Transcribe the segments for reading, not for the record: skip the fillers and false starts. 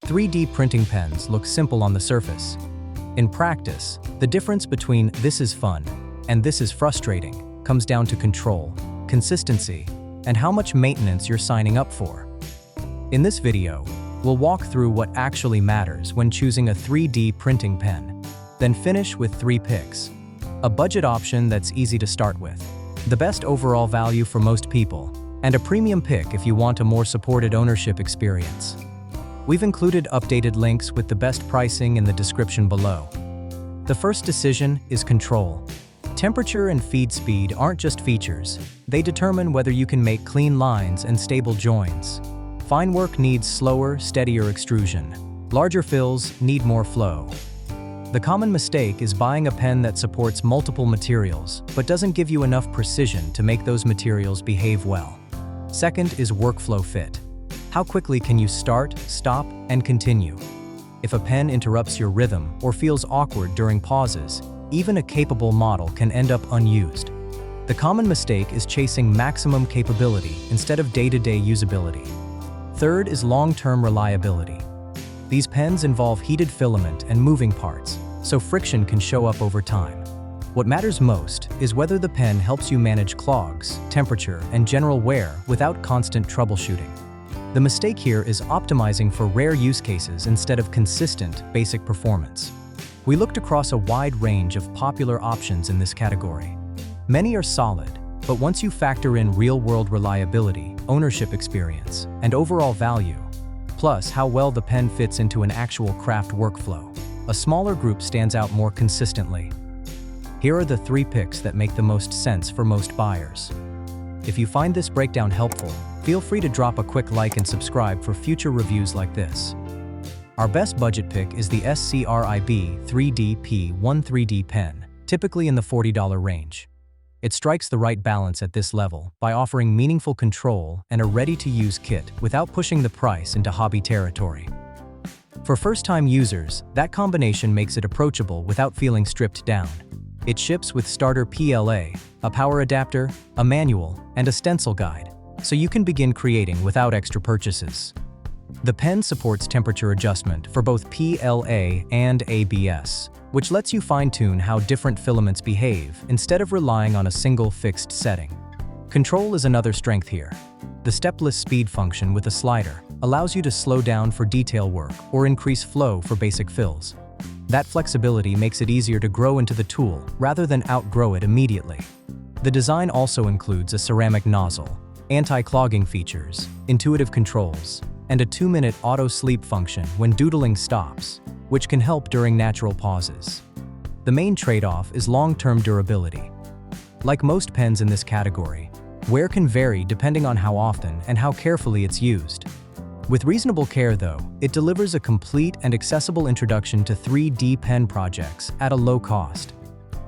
3D printing pens look simple on the surface. In practice, the difference between "this is fun" and "this is frustrating" comes down to control, consistency, and how much maintenance you're signing up for. In this video, we'll walk through what actually matters when choosing a 3D printing pen, then finish with 3 picks. A budget option that's easy to start with, the best overall value for most people, and a premium pick if you want a more supported ownership experience. We've included updated links with the best pricing in the description below. The first decision is control. Temperature and feed speed aren't just features, they determine whether you can make clean lines and stable joins. Fine work needs slower, steadier extrusion. Larger fills need more flow. The common mistake is buying a pen that supports multiple materials, but doesn't give you enough precision to make those materials behave well. Second is workflow fit. How quickly can you start, stop, and continue? If a pen interrupts your rhythm or feels awkward during pauses, even a capable model can end up unused. The common mistake is chasing maximum capability instead of day-to-day usability. Third is long-term reliability. These pens involve heated filament and moving parts, so friction can show up over time. What matters most is whether the pen helps you manage clogs, temperature, and general wear without constant troubleshooting. The mistake here is optimizing for rare use cases instead of consistent, basic performance. We looked across a wide range of popular options in this category. Many are solid, but once you factor in real-world reliability, ownership experience, and overall value, plus how well the pen fits into an actual craft workflow, a smaller group stands out more consistently. Here are the 3 picks that make the most sense for most buyers. If you find this breakdown helpful, feel free to drop a quick like and subscribe for future reviews like this. Our best budget pick is the SCRIB 3D-P1 3D pen, typically in the $40 range. It strikes the right balance at this level by offering meaningful control and a ready-to-use kit without pushing the price into hobby territory. For first-time users, that combination makes it approachable without feeling stripped down. It ships with starter PLA, a power adapter, a manual, and a stencil guide, so you can begin creating without extra purchases. The pen supports temperature adjustment for both PLA and ABS, which lets you fine-tune how different filaments behave instead of relying on a single fixed setting. Control is another strength here. The stepless speed function with a slider allows you to slow down for detail work or increase flow for basic fills. That flexibility makes it easier to grow into the tool rather than outgrow it immediately. The design also includes a ceramic nozzle, anti-clogging features, intuitive controls, and a 2-minute auto-sleep function when doodling stops, which can help during natural pauses. The main trade-off is long-term durability. Like most pens in this category, wear can vary depending on how often and how carefully it's used. With reasonable care, though, it delivers a complete and accessible introduction to 3D pen projects at a low cost.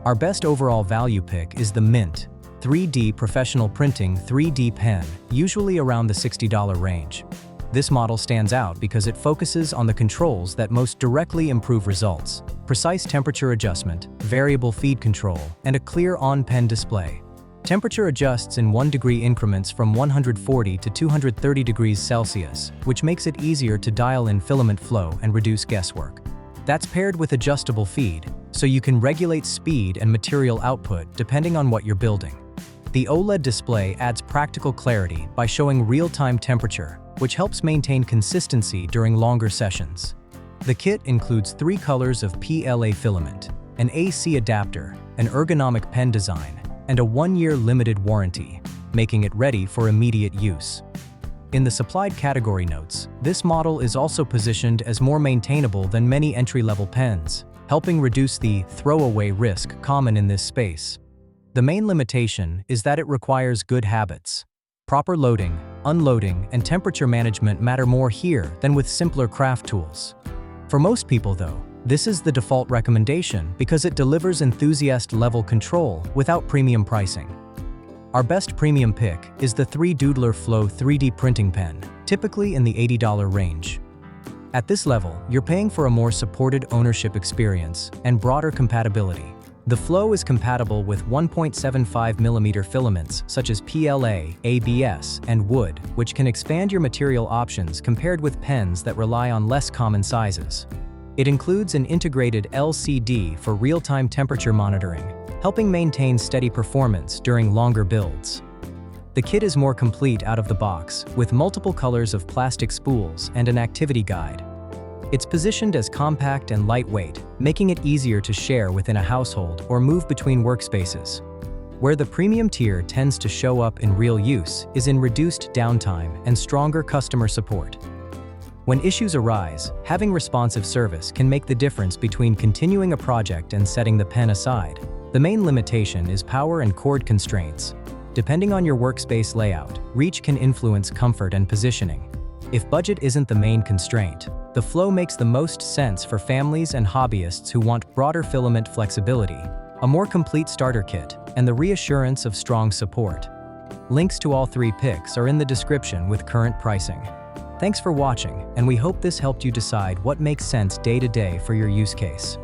Our best overall value pick is the Mint 3D Professional Printing 3D pen, usually around the $60 range. This model stands out because it focuses on the controls that most directly improve results: precise temperature adjustment, variable feed control, and a clear on-pen display. Temperature adjusts in 1-degree increments from 140 to 230 degrees Celsius, which makes it easier to dial in filament flow and reduce guesswork. That's paired with adjustable feed, so you can regulate speed and material output depending on what you're building. The OLED display adds practical clarity by showing real-time temperature, which helps maintain consistency during longer sessions. The kit includes 3 colors of PLA filament, an AC adapter, an ergonomic pen design, and a 1-year limited warranty, making it ready for immediate use. In the supplied category notes, this model is also positioned as more maintainable than many entry-level pens, helping reduce the throwaway risk common in this space. The main limitation is that it requires good habits. Proper loading, unloading, and temperature management matter more here than with simpler craft tools. For most people, though, this is the default recommendation because it delivers enthusiast-level control without premium pricing. Our best premium pick is the 3Doodler Flow 3D printing pen, typically in the $80 range. At this level, you're paying for a more supported ownership experience and broader compatibility. The Flow is compatible with 1.75mm filaments such as PLA, ABS, and wood, which can expand your material options compared with pens that rely on less common sizes. It includes an integrated LCD for real-time temperature monitoring, helping maintain steady performance during longer builds. The kit is more complete out of the box, with multiple colors of plastic spools and an activity guide. It's positioned as compact and lightweight, making it easier to share within a household or move between workspaces. Where the premium tier tends to show up in real use is in reduced downtime and stronger customer support. When issues arise, having responsive service can make the difference between continuing a project and setting the pen aside. The main limitation is power and cord constraints. Depending on your workspace layout, reach can influence comfort and positioning. If budget isn't the main constraint, the Flow makes the most sense for families and hobbyists who want broader filament flexibility, a more complete starter kit, and the reassurance of strong support. Links to all three picks are in the description with current pricing. Thanks for watching, and we hope this helped you decide what makes sense day to day for your use case.